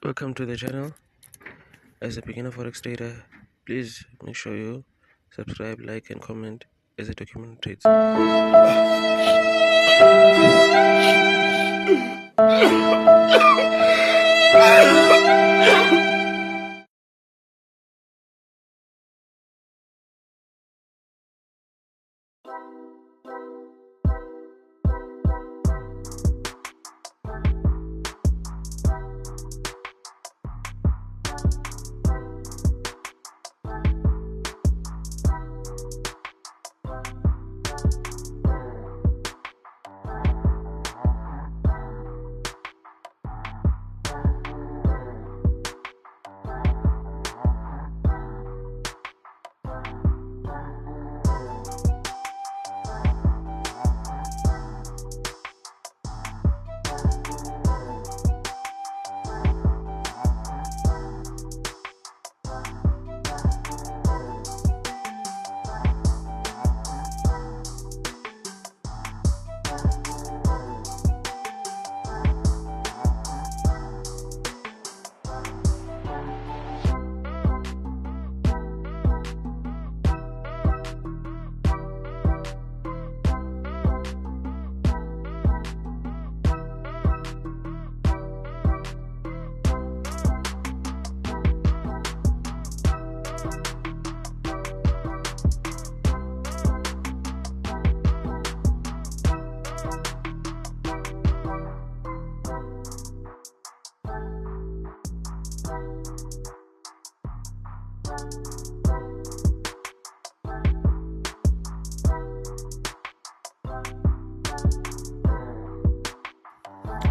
Welcome to the channel. As a beginner forex trader, please make sure you subscribe, like and comment as a document trades.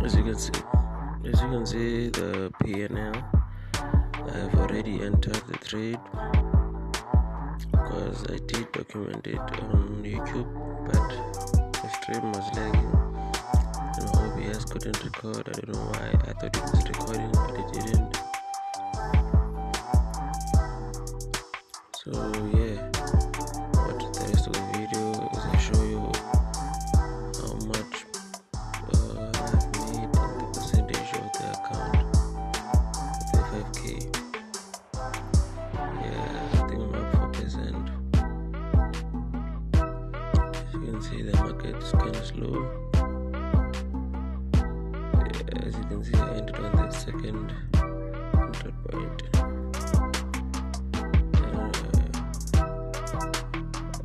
As you can see the P&L, I've already entered the trade because I did document it on YouTube, but the stream was lagging and OBS couldn't record. I don't know why. I thought it was recording, but it didn't. So yeah, but the rest of the video is I show you how much I've made and the percentage of the account with the 5k. Yeah, I think I'm up 4%. As you can see, the market is kind of slow. Yeah, as you can see, I ended on the second point.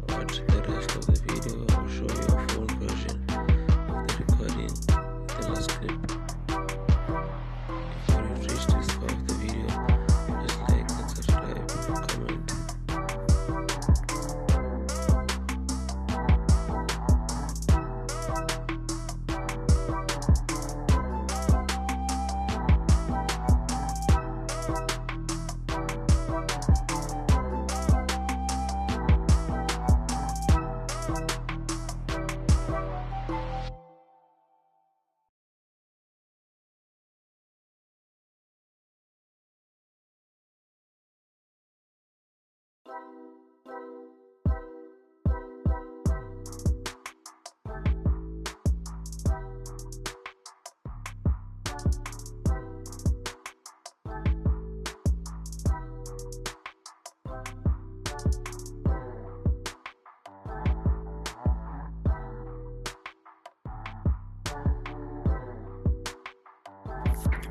But the rest of the video I'll show you a full version of the recording, the last clip. If you've reached this part of the video, just like and subscribe and comment.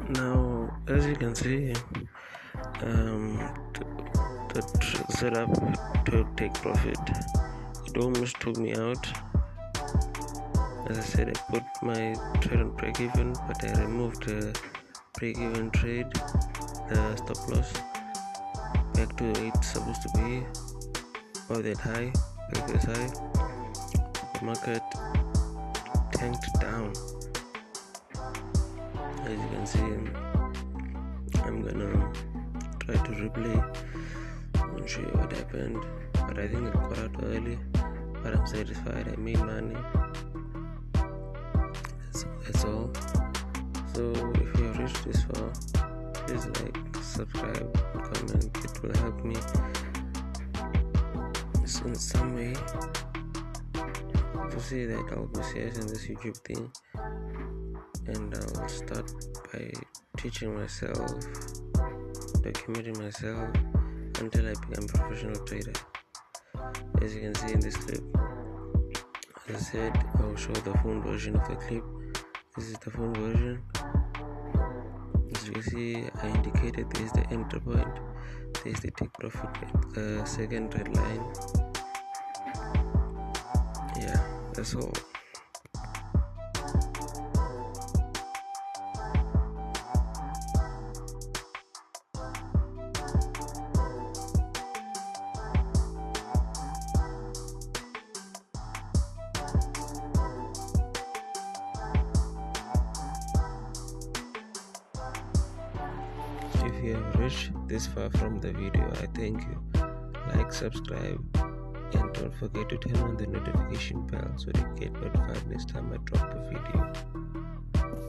Now, as you can see, the setup to take profit, it almost took me out. As I said, I put my trade on break even, but I removed the break even trade, the stop loss, back to where it's supposed to be, about that high, previous high. The market tanked down. As you can see, I'm gonna try to replay and show you what happened, but I think it got out early, but I'm satisfied. I made money. That's all. So if you have reached this far, please like, subscribe, comment. It will help me in some way to see that I'll be serious in this YouTube thing. and I'll start by teaching myself, documenting myself until I become a professional trader. As you can see in this clip, as I said, I'll show the phone version of the clip. This is the phone version. As you can see, I indicated this is the enter point, this is the take profit at the second red line. Yeah, that's all. If you have reached this far from the video, I thank you. Like, subscribe, and don't forget to turn on the notification bell so that you get notified next time I drop a video.